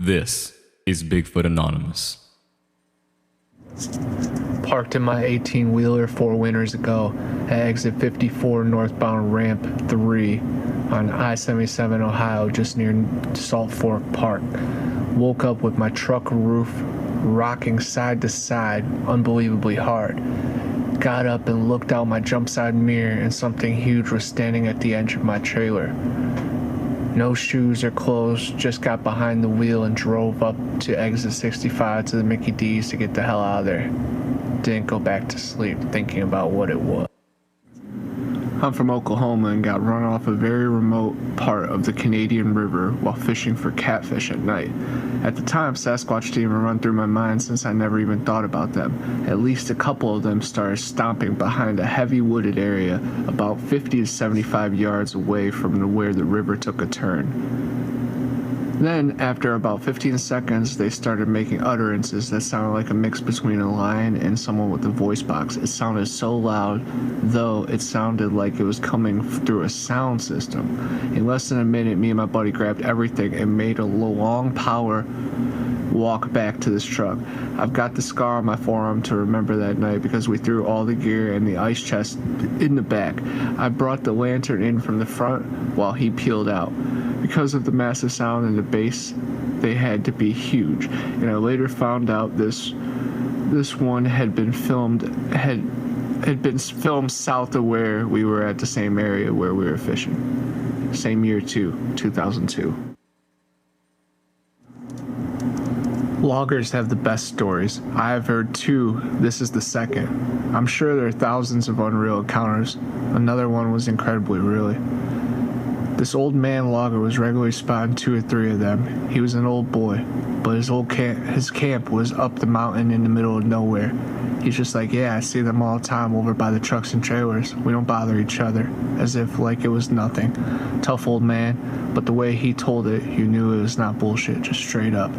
This is Bigfoot Anonymous. Parked in my 18-wheeler 4 winters ago at exit 54 northbound ramp 3 on I-77 Ohio just near Salt Fork Park. Woke up with my truck roof rocking side to side unbelievably hard. Got up and looked out my jump side mirror and something huge was standing at the edge of my trailer. No shoes or clothes, just got behind the wheel and drove up to exit 65 to the Mickey D's to get the hell out of there. Didn't go back to sleep thinking about what it was. I'm from Oklahoma and got run off a very remote part of the Canadian River while fishing for catfish at night. At the time, Sasquatch didn't even run through my mind since I never even thought about them. At least a couple of them started stomping behind a heavy wooded area about 50 to 75 yards away from where the river took a turn. Then, after about 15 seconds, they started making utterances that sounded like a mix between a lion and someone with a voice box. It sounded so loud, though it sounded like it was coming through a sound system. In less than a minute, me and my buddy grabbed everything and made a long power walk back to this truck. I've got the scar on my forearm to remember that night because we threw all the gear and the ice chest in the back. I brought the lantern in from the front while he peeled out. Because of the massive sound and the bass, they had to be huge. And I later found out this one had been filmed south of where we were at the same area where we were fishing. Same year too, 2002. Loggers have the best stories. I have heard 2. This is the second. I'm sure there are thousands of unreal encounters. Another one was incredibly really. This old man logger was regularly spotting 2 or 3 of them. He was an old boy, but his camp was up the mountain in the middle of nowhere. He's just like, yeah, I see them all the time over by the trucks and trailers. We don't bother each other, as if like it was nothing. Tough old man, but the way he told it, you knew it was not bullshit, just straight up.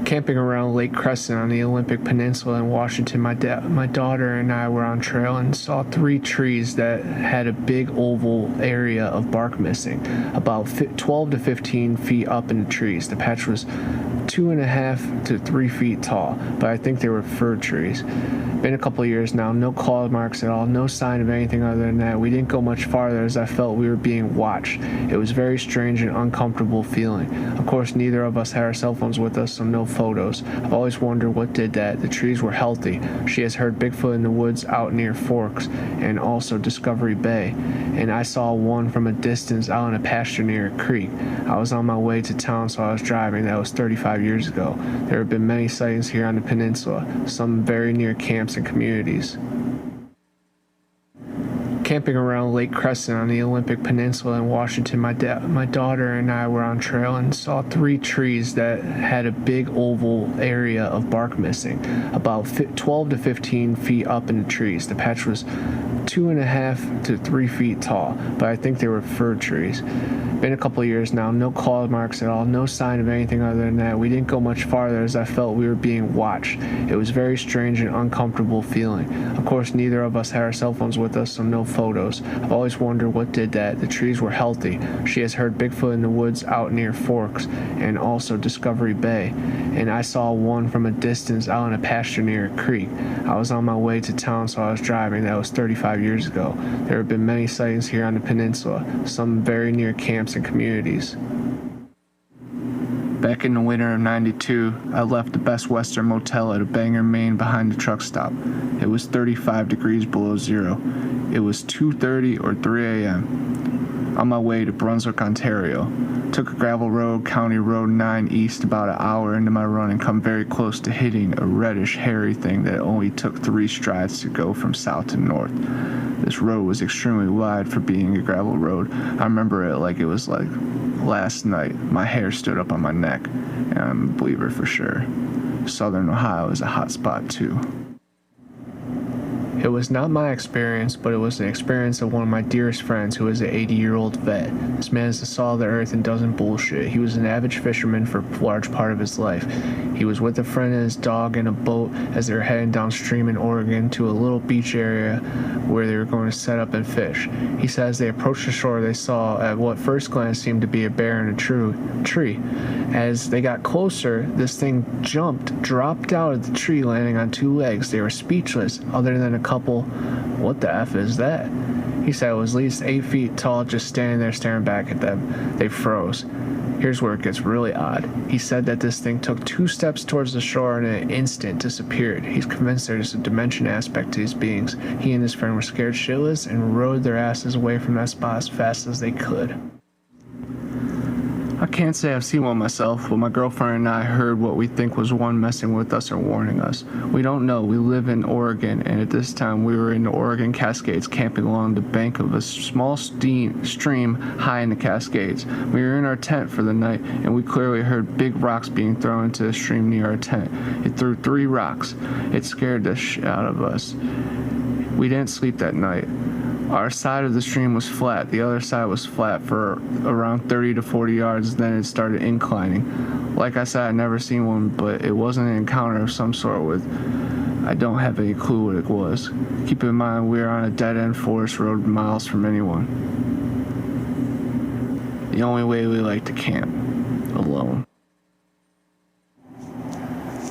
Camping around Lake Crescent on the Olympic Peninsula in Washington, my daughter and I were on trail and saw 3 trees that had a big oval area of bark missing, about 12 to 15 feet up in the trees. The patch was 2.5 to 3 feet tall, but I think they were fir trees. Been a couple of years now, no claw marks at all, no sign of anything other than that. We didn't go much farther as I felt we were being watched. It was a very strange and uncomfortable feeling. Of course, neither of us had our cell phones with us, so no photos. I've always wondered what did that. The trees were healthy. She has heard Bigfoot in the woods out near Forks and also Discovery Bay. And I saw one from a distance out in a pasture near a creek. I was on my way to town, so I was driving. That was 35 years ago. There have been many sightings here on the peninsula, some very near camps and communities. Camping around Lake Crescent on the Olympic Peninsula in Washington, my daughter and I were on trail and saw 3 trees that had a big oval area of bark missing, about 12 to 15 feet up in the trees. The patch was 2.5 to 3 feet tall, but I think they were fir trees. Been a couple of years now, no claw marks at all, no sign of anything other than that. We didn't go much farther as I felt we were being watched. It was a very strange and uncomfortable feeling. Of course, neither of us had our cell phones with us, so no photos. I've always wondered what did that. The trees were healthy. She has heard Bigfoot in the woods out near Forks and also Discovery Bay. And I saw one from a distance out in a pasture near a creek. I was on my way to town, so I was driving. That was 35 years ago. There have been many sightings here on the peninsula, some very near camps and communities. Back in the winter of '92, I left the Best Western Motel at a Bangor, Maine behind the truck stop. It was 35 degrees below zero. It was 2:30 or 3 a.m. On my way to Brunswick, Ontario. Took a gravel road, County Road 9 east about an hour into my run and come very close to hitting a reddish, hairy thing that only took 3 strides to go from south to north. This road was extremely wide for being a gravel road. I remember it like it was like last night. My hair stood up on my neck, and I'm a believer for sure. Southern Ohio is a hot spot too. It was not my experience, but it was the experience of one of my dearest friends who is an 80-year-old vet. This man is the salt of the earth and doesn't bullshit. He was an avid fisherman for a large part of his life. He was with a friend and his dog in a boat as they were heading downstream in Oregon to a little beach area where they were going to set up and fish. He said as they approached the shore, they saw at what first glance seemed to be a bear in a tree. As they got closer, this thing dropped out of the tree, landing on two legs. They were speechless, other than a couple, "What the F is that?" He said it was at least 8 feet tall, just standing there staring back at them. They froze. Here's where it gets really odd. He said that this thing took 2 steps towards the shore and in an instant disappeared. He's convinced there's a dimension aspect to these beings. He and his friend were scared shitless and rode their asses away from that spot as fast as they could. I can't say I've seen one myself, but my girlfriend and I heard what we think was one messing with us or warning us. We don't know. We live in Oregon, and at this time we were in the Oregon Cascades camping along the bank of a small stream high in the Cascades. We were in our tent for the night, and we clearly heard big rocks being thrown into the stream near our tent. It threw 3 rocks. It scared the shit out of us. We didn't sleep that night. Our side of the stream was flat. The other side was flat for around 30 to 40 yards, then it started inclining. Like I said, I'd never seen one, but it wasn't an encounter of some sort with... I don't have any clue what it was. Keep in mind, we are on a dead-end forest road miles from anyone. The only way we like to camp. Alone.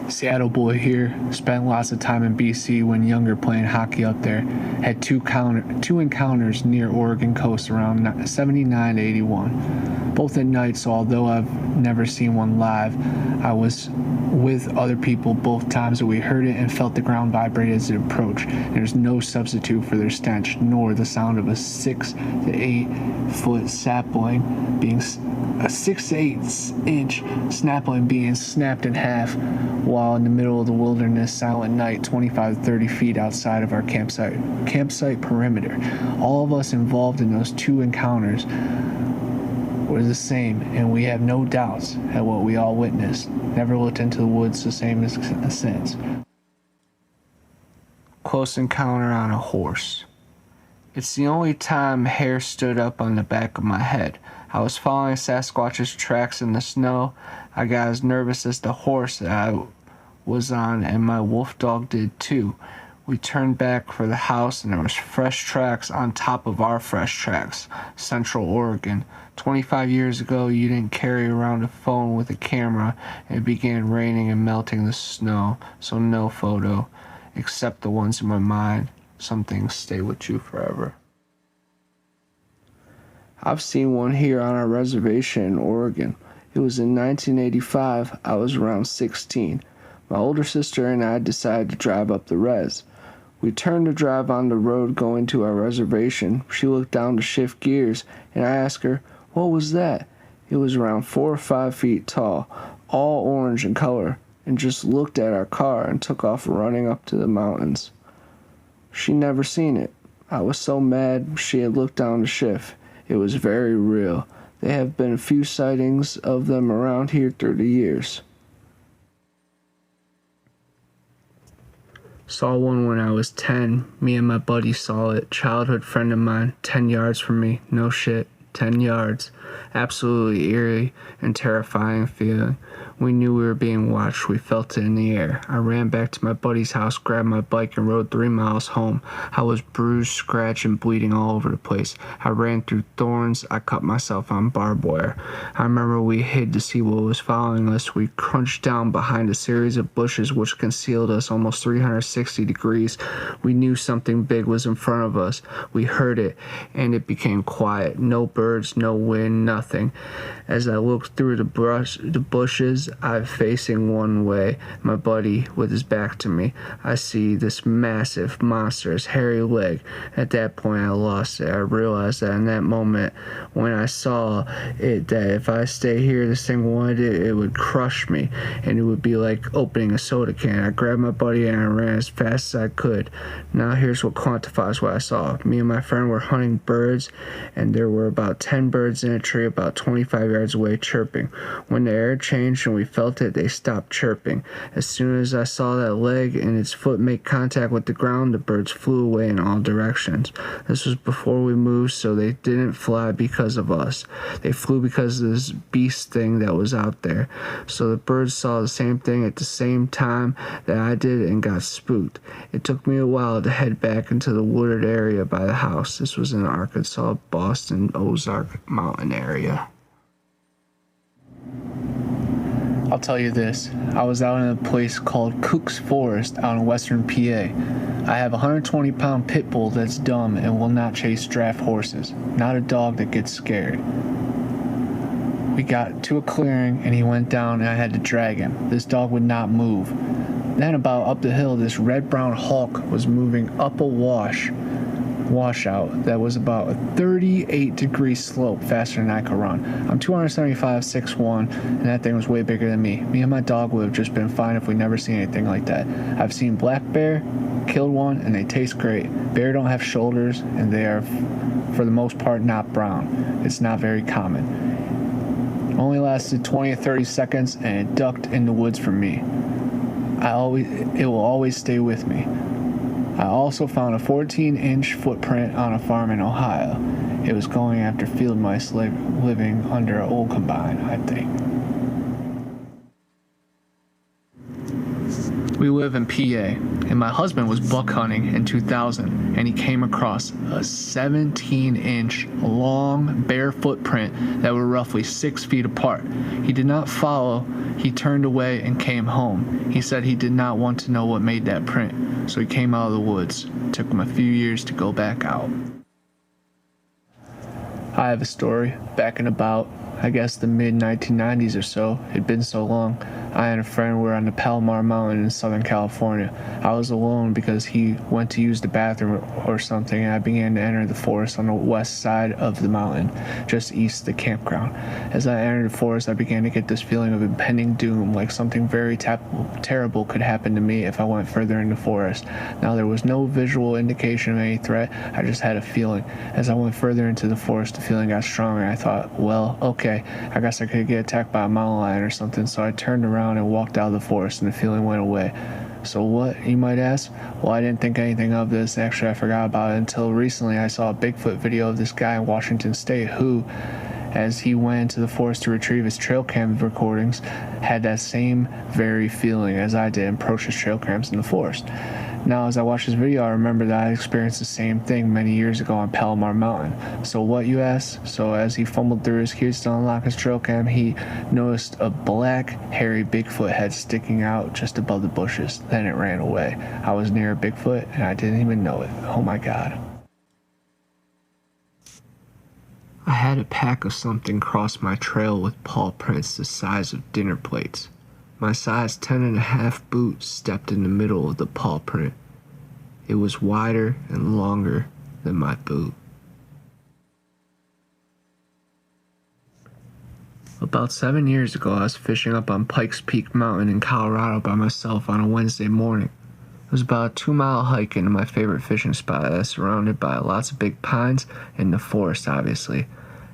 Seattle boy here, spent lots of time in BC when younger playing hockey up there. Had two encounters near Oregon coast around 79 to 81. Both at night, so although I've never seen one live, I was with other people both times that we heard it and felt the ground vibrate as it approached. There's no substitute for their stench, nor the sound of a 6 to 8 foot sapling being a 6 to 8 inch sapling being snapped in half while in the middle of the wilderness, silent night, 25 to 30 feet outside of our campsite perimeter. All of us involved in those 2 encounters were the same, and we have no doubts at what we all witnessed. Never looked into the woods the same as since. Close encounter on a horse. It's the only time hair stood up on the back of my head. I was following Sasquatch's tracks in the snow. I got as nervous as the horse that I was on, and my wolf dog did too. We turned back for the house, and there was fresh tracks on top of our fresh tracks. Central Oregon. 25 years ago, you didn't carry around a phone with a camera, and it began raining and melting the snow, so no photo, except the ones in my mind. Some things stay with you forever. I've seen one here on our reservation in Oregon. It was in 1985. I was around 16. My older sister and I decided to drive up the res. We turned to drive on the road going to our reservation. She looked down to shift gears, and I asked her, "What was that?" It was around 4 or 5 feet tall, all orange in color, and just looked at our car and took off running up to the mountains. She never seen it. I was so mad she had looked down to shift. It was very real. There have been a few sightings of them around here through the years. Saw one when I was 10. Me and my buddy saw it. Childhood friend of mine, 10 yards from me. No shit, 10 yards. Absolutely eerie and terrifying feeling. We knew we were being watched. We felt it in the air. I ran back to my buddy's house, grabbed my bike, and rode 3 miles home. I was bruised, scratched, and bleeding all over the place. I ran through thorns. I cut myself on barbed wire. I remember we hid to see what was following us. We crunched down behind a series of bushes which concealed us almost 360 degrees. We knew something big was in front of us. We heard it, and it became quiet. No birds, no wind, nothing. As I looked through the bushes, I'm facing one way, my buddy with his back to me. I see this massive monster's hairy leg. At that point, I lost it. I realized that in that moment, when I saw it, that if I stay here, this thing wanted it would crush me, and it would be like opening a soda can. I grabbed my buddy and I ran as fast as I could. Now here's what quantifies what I saw. Me and my friend were hunting birds, and there were about about 10 birds in a tree about 25 yards away chirping. When the air changed and we felt it, they stopped chirping. As soon as I saw that leg and its foot make contact with the ground, the birds flew away in all directions. This was before we moved, so they didn't fly because of us. They flew because of this beast thing that was out there. So the birds saw the same thing at the same time that I did and got spooked. It took me a while to head back into the wooded area by the house. This was in Arkansas, Boston, Ozark Mountain area. I'll tell you this, I was out in a place called Cook's Forest out in western PA. I have a 120-pound pit bull that's dumb and will not chase draft horses, not a dog that gets scared. We got to a clearing and he went down and I had to drag him. This dog would not move. Then about up the hill, this red-brown hulk was moving up a washout that was about a 38-degree slope faster than I could run. I'm 275, 6'1", and that thing was way bigger than me. Me and my dog would have just been fine if we never seen anything like that. I've seen black bear, killed one, and they taste great. Bear don't have shoulders, and they are, for the most part, not brown. It's not very common. It only lasted 20 or 30 seconds, and it ducked in the woods from me. It will always stay with me. I also found a 14-inch footprint on a farm in Ohio. It was going after field mice living under an old combine, I think. We live in PA, and my husband was buck hunting in 2000, and he came across a 17-inch long bear footprint that were roughly 6 feet apart. He did not follow, he turned away and came home. He said he did not want to know what made that print, so he came out of the woods. It took him a few years to go back out. I have a story back in about, I guess, the mid-1990s or so. It'd been so long. I and a friend were on the Palomar Mountain in Southern California. I was alone because he went to use the bathroom or something, and I began to enter the forest on the west side of the mountain, just east of the campground. As I entered the forest, I began to get this feeling of impending doom, like something very terrible could happen to me if I went further in the forest. Now, there was no visual indication of any threat. I just had a feeling. As I went further into the forest, the feeling got stronger. I thought, well, okay, I guess I could get attacked by a mountain lion or something, so I turned around and walked out of the forest, and the feeling went away. So what, you might ask? Well, I didn't think anything of this. Actually, I forgot about it until recently. I saw a Bigfoot video of this guy in Washington State who, as he went into the forest to retrieve his trail cam recordings, had that same very feeling as I did and approached his trail cams in the forest. Now, as I watched this video, I remember that I experienced the same thing many years ago on Palomar Mountain. So what, you ask? So as he fumbled through his keys to unlock his trail cam, he noticed a black, hairy Bigfoot head sticking out just above the bushes. Then it ran away. I was near a Bigfoot, and I didn't even know it. Oh my God. I had a pack of something cross my trail with paw prints the size of dinner plates. My size 10.5 boot stepped in the middle of the paw print. It was wider and longer than my boot. About 7 years ago, I was fishing up on Pikes Peak Mountain in Colorado by myself on a Wednesday morning. It was about a 2-mile hike into my favorite fishing spot that's surrounded by lots of big pines and the forest, obviously.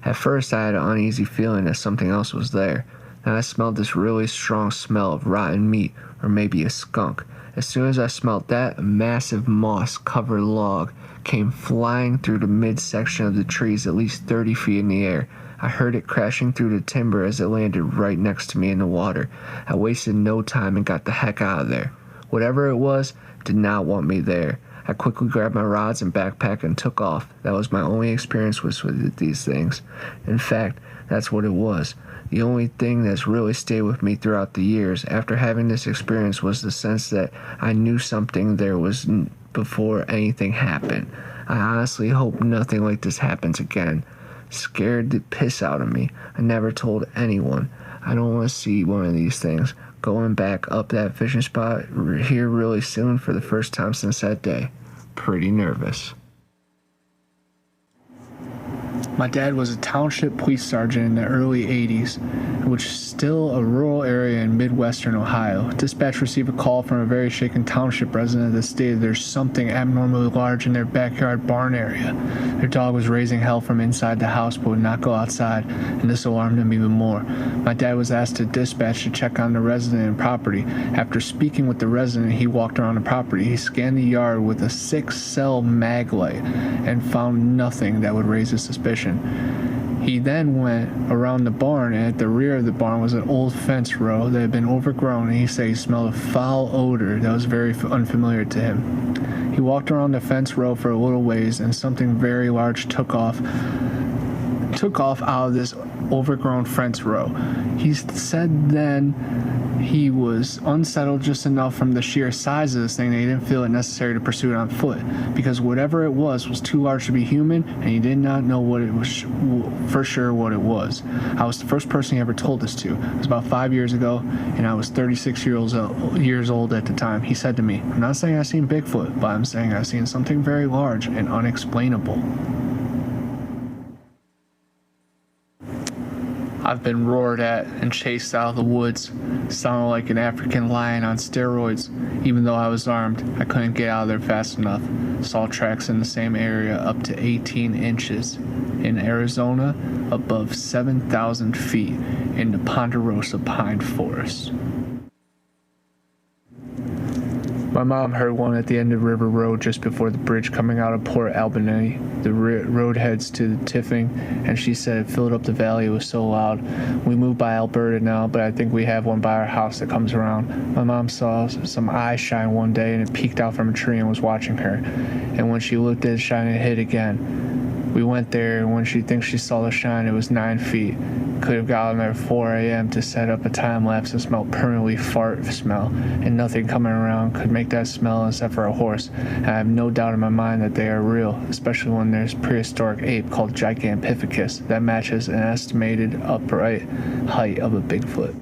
At first, I had an uneasy feeling that something else was there. And I smelled this really strong smell of rotten meat, or maybe a skunk. As soon as I smelled that, a massive moss-covered log came flying through the midsection of the trees at least 30 feet in the air. I heard it crashing through the timber as it landed right next to me in the water. I wasted no time and got the heck out of there. Whatever it was, did not want me there. I quickly grabbed my rods and backpack and took off. That was my only experience with these things. In fact, that's what it was. The only thing that's really stayed with me throughout the years after having this experience was the sense that I knew something there was before anything happened. I honestly hope nothing like this happens again. Scared the piss out of me. I never told anyone. I don't want to see one of these things. Going back up that fishing spot here really soon for the first time since that day. Pretty nervous. My dad was a township police sergeant in the early 80s, which is still a rural area in midwestern Ohio. Dispatch received a call from a very shaken township resident that stated there's something abnormally large in their backyard barn area. Their dog was raising hell from inside the house but would not go outside, and this alarmed him even more. My dad was asked to dispatch to check on the resident and property. After speaking with the resident, he walked around the property. He scanned the yard with a 6-cell mag light and found nothing that would raise his suspicion. He then went around the barn, and at the rear of the barn was an old fence row that had been overgrown, and he said he smelled a foul odor that was very unfamiliar to him. He walked around the fence row for a little ways, and something very large took off out of this overgrown fence row. He said then he was unsettled just enough from the sheer size of this thing that he didn't feel it necessary to pursue it on foot, because whatever it was too large to be human, and he did not know what it was for sure what it was. I was the first person he ever told this to. It was about 5 years ago, and I was 36 years old at the time. He said to me, "I'm not saying I've seen Bigfoot, but I'm saying I've seen something very large and unexplainable." I've been roared at and chased out of the woods, sounded like an African lion on steroids. Even though I was armed, I couldn't get out of there fast enough. Saw tracks in the same area up to 18 inches. In Arizona, above 7,000 feet in the Ponderosa Pine Forest. My mom heard one at the end of River Road just before the bridge coming out of Port Alberni. The road heads to the Tiffing, and she said it filled up the valley. It was so loud. We moved by Alberta now, but I think we have one by our house that comes around. My mom saw some eyes shine one day, and it peeked out from a tree and was watching her. And when she looked at it shine, it hit again. We went there, and when she thinks she saw the shine, it was 9 feet. Could have gotten there at 4 a.m. to set up a time lapse and smell permanently fart smell, and nothing coming around could make that smell except for a horse. And I have no doubt in my mind that they are real, especially when there's prehistoric ape called Gigantopithecus that matches an estimated upright height of a Bigfoot.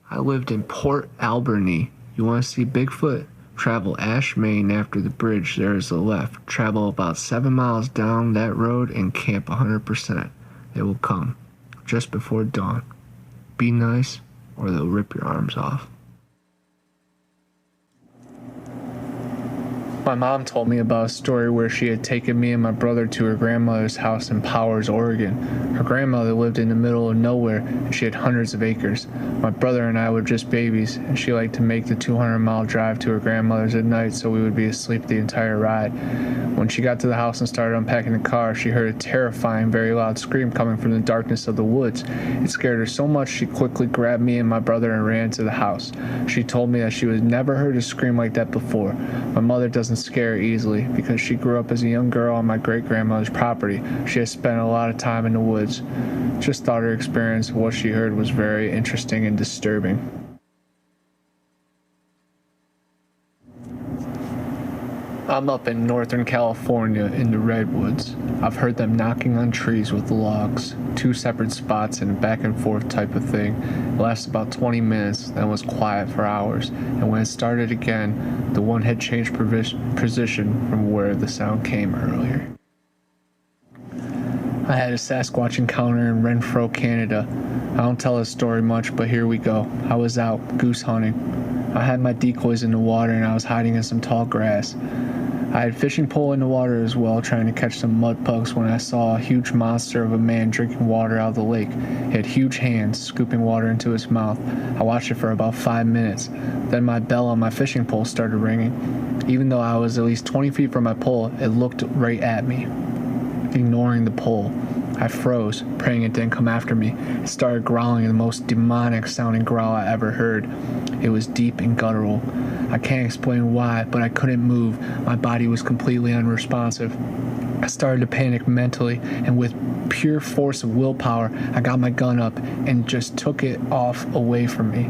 I lived in Port Alberni. You want to see Bigfoot? Travel Ash, Maine after the bridge. There is a left. Travel about 7 miles down that road and camp 100%. They will come just before dawn. Be nice or they'll rip your arms off. My mom told me about a story where she had taken me and my brother to her grandmother's house in Powers, Oregon. Her grandmother lived in the middle of nowhere, and she had hundreds of acres. My brother and I were just babies, and she liked to make the 200-mile drive to her grandmother's at night so we would be asleep the entire ride. When she got to the house and started unpacking the car, she heard a terrifying, very loud scream coming from the darkness of the woods. It scared her so much she quickly grabbed me and my brother and ran to the house. She told me that she had never heard a scream like that before. My mother doesn't scare easily because she grew up as a young girl on my great-grandmother's property. She has spent a lot of time in the woods. Just thought her experience of what she heard was very interesting and disturbing. I'm up in Northern California in the redwoods. I've heard them knocking on trees with logs, 2 separate spots and a back and forth type of thing. It lasted about 20 minutes, then was quiet for hours, and when it started again, the one had changed position from where the sound came earlier. I had a Sasquatch encounter in Renfrew, Canada. I don't tell this story much, but here we go. I was out goose hunting. I had my decoys in the water and I was hiding in some tall grass. I had fishing pole in the water as well, trying to catch some mud pugs when I saw a huge monster of a man drinking water out of the lake. He had huge hands, scooping water into his mouth. I watched it for about 5 minutes. Then my bell on my fishing pole started ringing. Even though I was at least 20 feet from my pole, it looked right at me, ignoring the pole. I froze, praying it didn't come after me. It started growling in the most demonic sounding growl I ever heard. It was deep and guttural. I can't explain why, but I couldn't move. My body was completely unresponsive. I started to panic mentally, and with pure force of willpower, I got my gun up and just took it off away from me.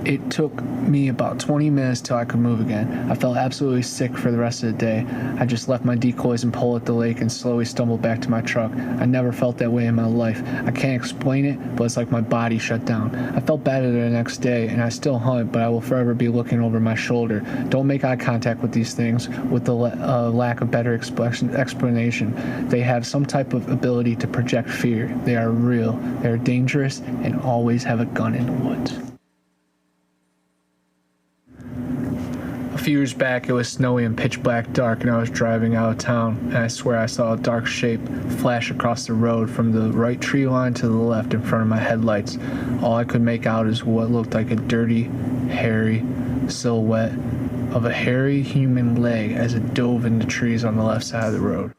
It took me about 20 minutes till I could move again. I felt absolutely sick for the rest of the day. I just left my decoys and pole at the lake and slowly stumbled back to my truck. I never felt that way in my life. I can't explain it, but it's like my body shut down. I felt better the next day, and I still hunt, but I will forever be looking over my shoulder. Don't make eye contact with these things with the lack of better explanation. They have some type of ability to project fear. They are real, they are dangerous, and always have a gun in the woods. A few years back, it was snowy and pitch black dark, and I was driving out of town, and I swear I saw a dark shape flash across the road from the right tree line to the left in front of my headlights. All I could make out is what looked like a dirty, hairy silhouette of a hairy human leg as it dove into trees on the left side of the road.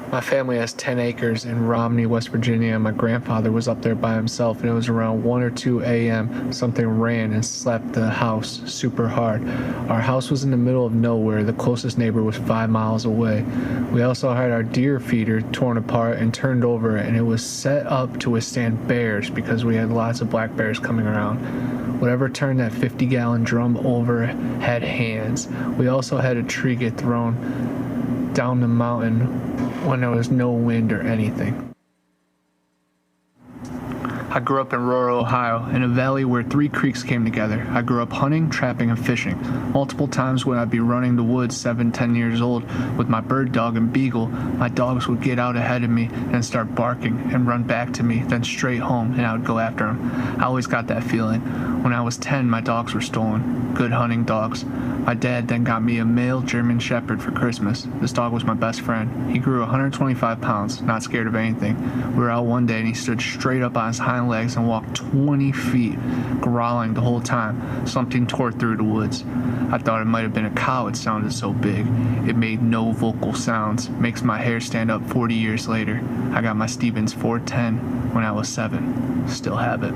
My family has 10 acres in Romney, West Virginia, and my grandfather was up there by himself, and it was around 1 or 2 a.m. Something ran and slapped the house super hard. Our house was in the middle of nowhere. The closest neighbor was 5 miles away. We also had our deer feeder torn apart and turned over, and it was set up to withstand bears because we had lots of black bears coming around. Whatever turned that 50-gallon drum over had hands. We also had a tree get thrown down the mountain when there was no wind or anything. I grew up in rural Ohio, in a valley where 3 creeks came together. I grew up hunting, trapping, and fishing. Multiple times when I'd be running the woods 7, 10 years old with my bird dog and beagle, my dogs would get out ahead of me and start barking and run back to me, then straight home, and I would go after them. I always got that feeling. When I was 10, my dogs were stolen. Good hunting dogs. My dad then got me a male German Shepherd for Christmas. This dog was my best friend. He grew 125 pounds, not scared of anything. We were out one day and he stood straight up on his hind legs and walked 20 feet, growling the whole time. Something tore through the woods. I thought it might have been a cow, it sounded so big. It made no vocal sounds. Makes my hair stand up 40 years later. I got my Stevens 410 when I was 7. Still have it.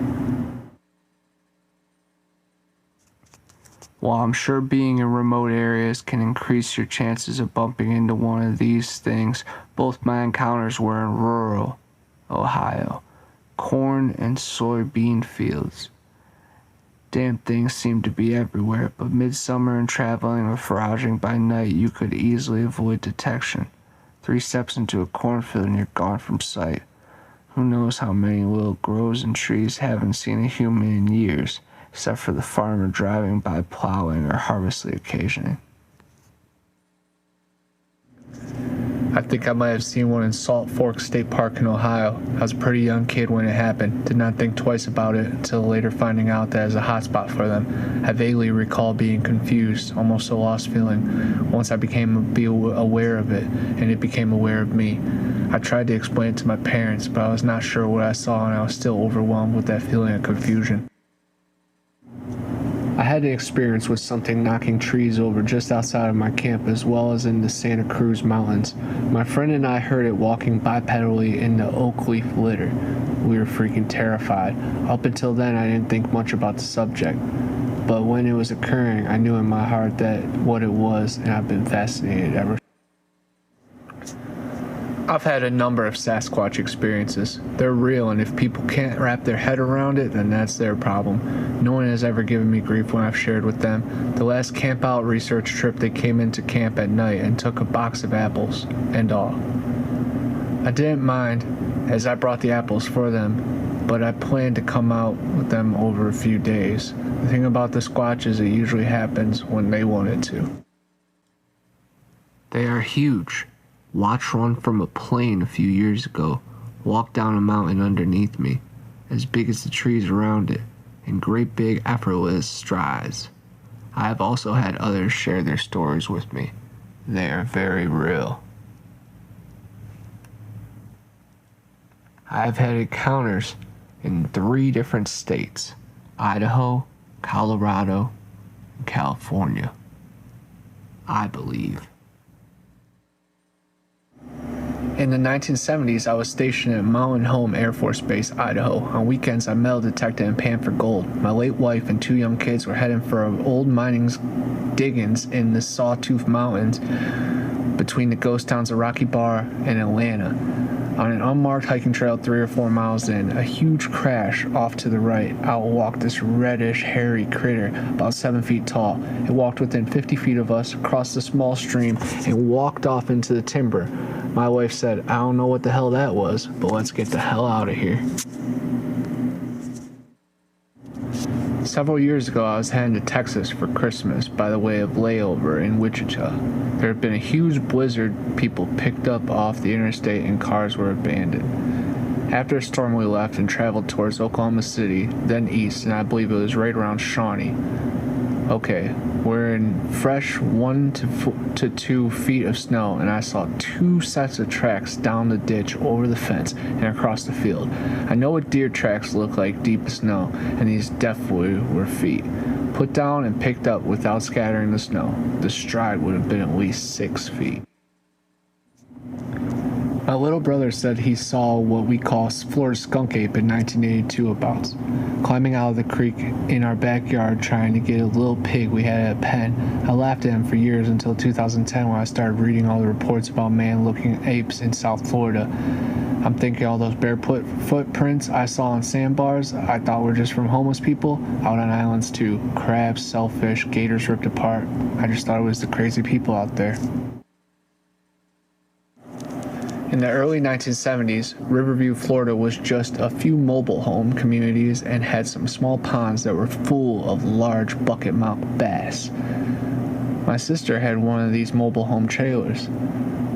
While I'm sure being in remote areas can increase your chances of bumping into one of these things, both my encounters were in rural Ohio. Corn and soybean fields. Damn things seemed to be everywhere, but midsummer and traveling or foraging by night you could easily avoid detection. 3 steps into a cornfield and you're gone from sight. Who knows how many little groves and trees haven't seen a human in years, except for the farmer driving by plowing or harvestly occasioning. I think I might have seen one in Salt Fork State Park in Ohio. I was a pretty young kid when it happened. Did not think twice about it until later finding out that it was a hotspot for them. I vaguely recall being confused, almost a lost feeling. Once I became aware of it, and it became aware of me. I tried to explain it to my parents, but I was not sure what I saw, and I was still overwhelmed with that feeling of confusion. I had an experience with something knocking trees over just outside of my camp as well as in the Santa Cruz Mountains. My friend and I heard it walking bipedally in the oak leaf litter. We were freaking terrified. Up until then, I didn't think much about the subject. But when it was occurring, I knew in my heart that what it was, and I've been fascinated ever since. I've had a number of Sasquatch experiences. They're real, and if people can't wrap their head around it, then that's their problem. No one has ever given me grief when I've shared with them. The last camp out research trip, they came into camp at night and took a box of apples and all. I didn't mind, as I brought the apples for them, but I planned to come out with them over a few days. The thing about the Squatch is it usually happens when they want it to. They are huge. Watched one from a plane a few years ago, walked down a mountain underneath me, as big as the trees around it, in great big effortless strides. I have also had others share their stories with me. They are very real. I have had encounters in 3 different states: Idaho, Colorado, and California. I believe. In the 1970s, I was stationed at Mountain Home Air Force Base, Idaho. On weekends, I metal detected and panned for gold. My late wife and 2 young kids were heading for old mining diggings in the Sawtooth Mountains between the ghost towns of Rocky Bar and Atlanta. On an unmarked hiking trail 3 or 4 miles in, a huge crash off to the right outwalked this reddish, hairy critter about 7 feet tall. It walked within 50 feet of us, crossed a small stream, and walked off into the timber. My wife said, "I don't know what the hell that was, but let's get the hell out of here." Several years ago, I was heading to Texas for Christmas by the way of layover in Wichita. There had been a huge blizzard, people picked up off the interstate, and cars were abandoned. After a storm, we left and traveled towards Oklahoma City, then east, and I believe it was right around Shawnee. Okay, we're in fresh 1 to 2 feet of snow, and I saw 2 sets of tracks down the ditch, over the fence, and across the field. I know what deer tracks look like deep in snow, and these definitely were feet. Put down and picked up without scattering the snow. The stride would have been at least 6 feet. My little brother said he saw what we call Florida skunk ape in 1982 abouts, climbing out of the creek in our backyard trying to get a little pig we had at a pen. I laughed at him for years until 2010 when I started reading all the reports about man-looking apes in South Florida. I'm thinking all those barefoot footprints I saw on sandbars I thought were just from homeless people out on islands too. Crabs, shellfish, gators ripped apart. I just thought it was the crazy people out there. In the early 1970s, Riverview, Florida was just a few mobile home communities and had some small ponds that were full of large bucket-mouthed bass. My sister had one of these mobile home trailers.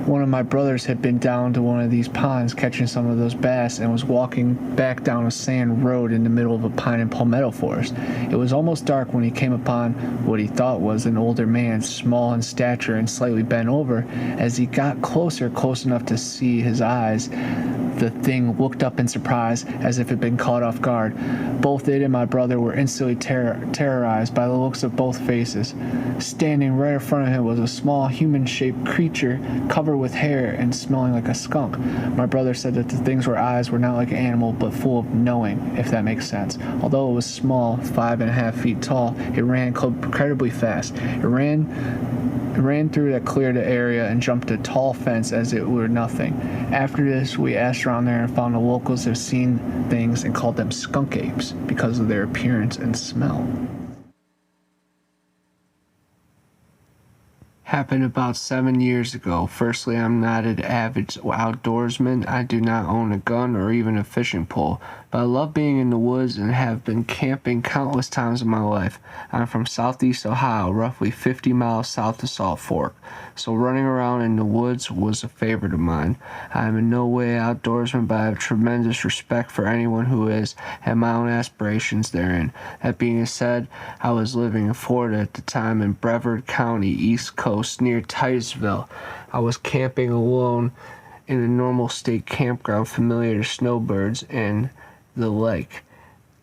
One of my brothers had been down to one of these ponds catching some of those bass and was walking back down a sand road in the middle of a pine and palmetto forest. It was almost dark when he came upon what he thought was an older man, small in stature and slightly bent over. As he got close enough to see his eyes, the thing looked up in surprise as if it had been caught off guard. Both it and my brother were instantly terrorized by the looks of both faces. Standing right in front of him was a small human-shaped creature covered with hair and smelling like a skunk. My brother said that the thing's eyes were not like an animal but full of knowing, if that makes sense. Although it was small, 5.5 feet tall, it ran incredibly fast. It ran through that cleared area and jumped a tall fence as it were nothing. After this, we asked around there and found the locals have seen things and called them skunk apes because of their appearance and smell. Happened about 7 years ago. Firstly, I'm not an avid outdoorsman. I do not own a gun or even a fishing pole, but I love being in the woods and have been camping countless times in my life. I'm from southeast Ohio, roughly 50 miles south of Salt Fork, so running around in the woods was a favorite of mine. I am in no way outdoorsman, but I have tremendous respect for anyone who is, and my own aspirations therein. That being said, I was living in Florida at the time in Brevard County, East Coast, near Titusville. I was camping alone in a normal state campground familiar to snowbirds and the like.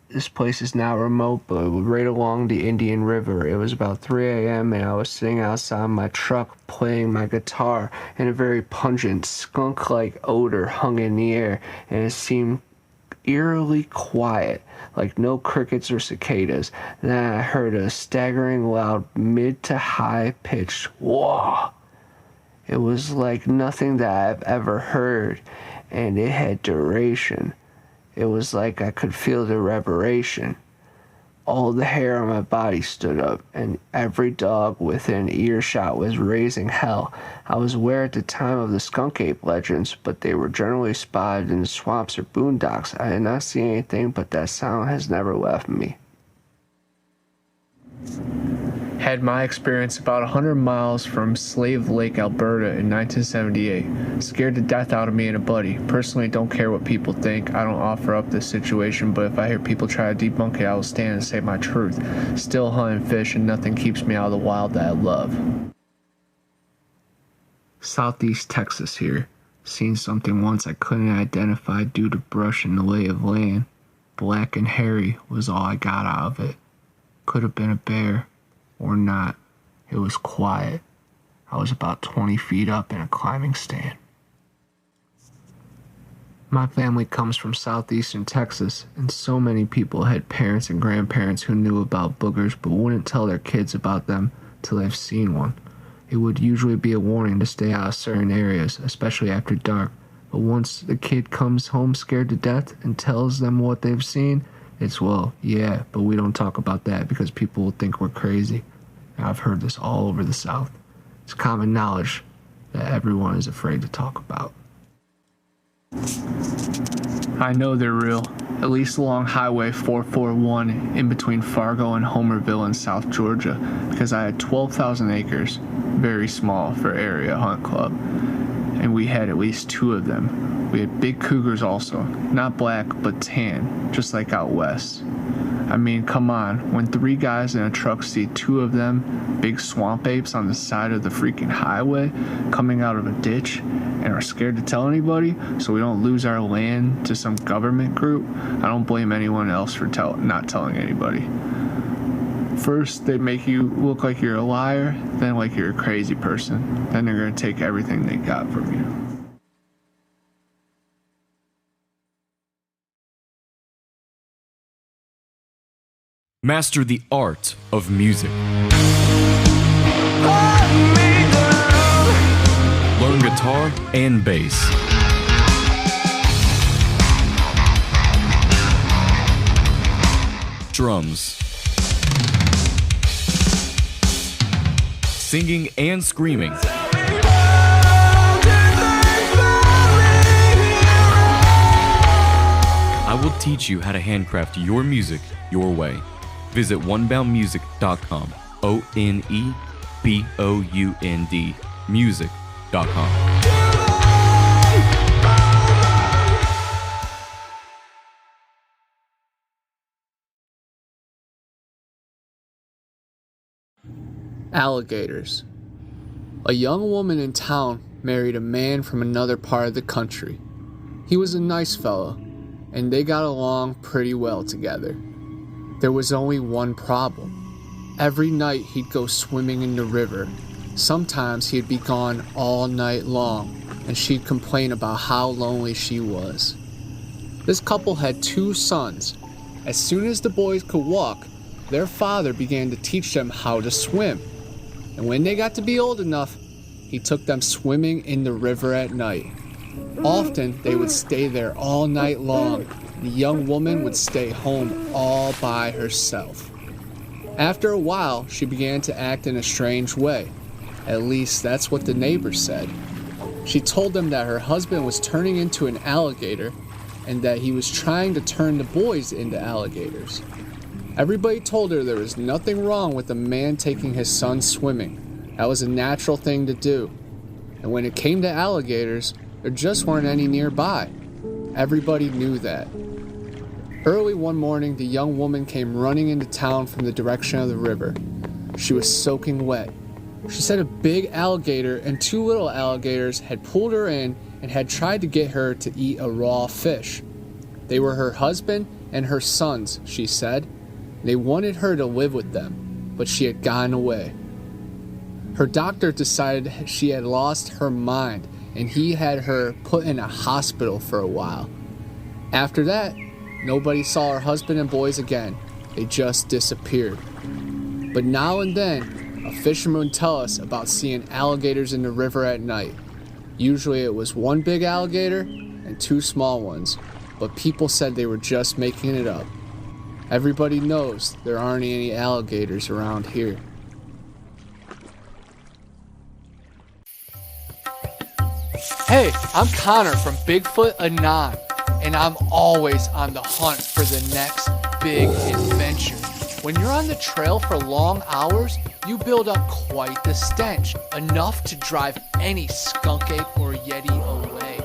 This place is not remote, but right along the Indian River. It was about 3 a.m. and I was sitting outside my truck playing my guitar, and a very pungent, skunk-like odor hung in the air, and it seemed eerily quiet, like no crickets or cicadas. Then I heard a staggering loud mid to high pitched wah. It was like nothing that I've ever heard, and it had duration. It was like I could feel the reverberation. All the hair on my body stood up, and every dog within earshot was raising hell. I was aware at the time of the skunk ape legends, but they were generally spotted in the swamps or boondocks. I did not see anything, but that sound has never left me. Had my experience about 100 miles from Slave Lake, Alberta in 1978. Scared the death out of me and a buddy. Personally, don't care what people think. I don't offer up this situation, but if I hear people try to debunk it, I will stand and say my truth. Still hunt and fish, and nothing keeps me out of the wild that I love. Southeast Texas here. Seen something once I couldn't identify due to brush in the lay of land. Black and hairy was all I got out of it. Could have been a bear. Or not. It was quiet. I was about 20 feet up in a climbing stand. My family comes from southeastern Texas, and so many people had parents and grandparents who knew about boogers but wouldn't tell their kids about them till they've seen one. It would usually be a warning to stay out of certain areas, especially after dark, But once the kid comes home scared to death and tells them what they've seen, it's, well, yeah, but we don't talk about that because people will think we're crazy. And I've heard this all over the South. It's common knowledge that everyone is afraid to talk about. I know they're real, at least along Highway 441 in between Fargo and Homerville in South Georgia, because I had 12,000 acres, very small for area hunt club, and we had at least 2 of them. We had big cougars also, not black but tan, just like out west. I mean, come on, when 3 guys in a truck see 2 of them big swamp apes on the side of the freaking highway coming out of a ditch and are scared to tell anybody so we don't lose our land to some government group, I don't blame anyone else for not telling anybody. First, they make you look like you're a liar, then like you're a crazy person. Then they're going to take everything they got from you. Master the art of music. Learn guitar and bass. Drums. Singing and screaming. I will teach you how to handcraft your music your way. Visit oneboundmusic.com. ONEBOUND music.com. Alligators. A young woman in town married a man from another part of the country. He was a nice fellow, and they got along pretty well together. There was only one problem. Every night he'd go swimming in the river. Sometimes he'd be gone all night long, and she'd complain about how lonely she was. This couple had 2 sons. As soon as the boys could walk, their father began to teach them how to swim. And when they got to be old enough, he took them swimming in the river at night. Often they would stay there all night long. The young woman would stay home all by herself. After a while, she began to act in a strange way. At least that's what the neighbors said. She told them that her husband was turning into an alligator and that he was trying to turn the boys into alligators. Everybody told her there was nothing wrong with a man taking his son swimming. That was a natural thing to do. And when it came to alligators, there just weren't any nearby. Everybody knew that. Early one morning, the young woman came running into town from the direction of the river. She was soaking wet. She said a big alligator and 2 little alligators had pulled her in and had tried to get her to eat a raw fish. They were her husband and her sons, she said. They wanted her to live with them, but she had gotten away. Her doctor decided she had lost her mind, and he had her put in a hospital for a while. After that, nobody saw her husband and boys again. They just disappeared. But now and then, a fisherman would tell us about seeing alligators in the river at night. Usually it was 1 big alligator and 2 small ones, but people said they were just making it up. Everybody knows there aren't any alligators around here. Hey, I'm Connor from Bigfoot Anon, and I'm always on the hunt for the next big adventure. When you're on the trail for long hours, you build up quite the stench, enough to drive any skunk ape or yeti away.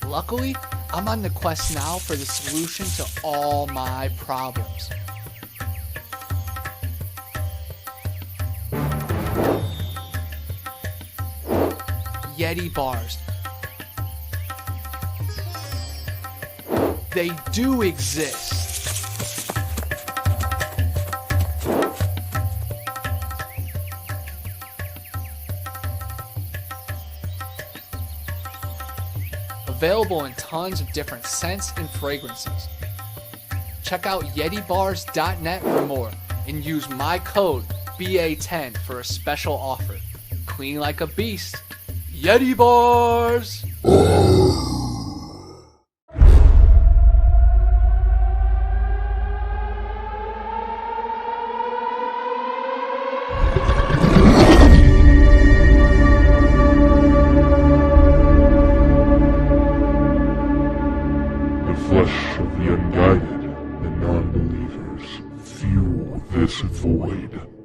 Luckily, I'm on the quest now for the solution to all my problems. Yeti bars. They do exist. Available in tons of different scents and fragrances. Check out YetiBars.net for more and use my code BA10 for a special offer. Clean like a beast. Yeti Bars! The flesh of the unguided and non-believers fuel this void.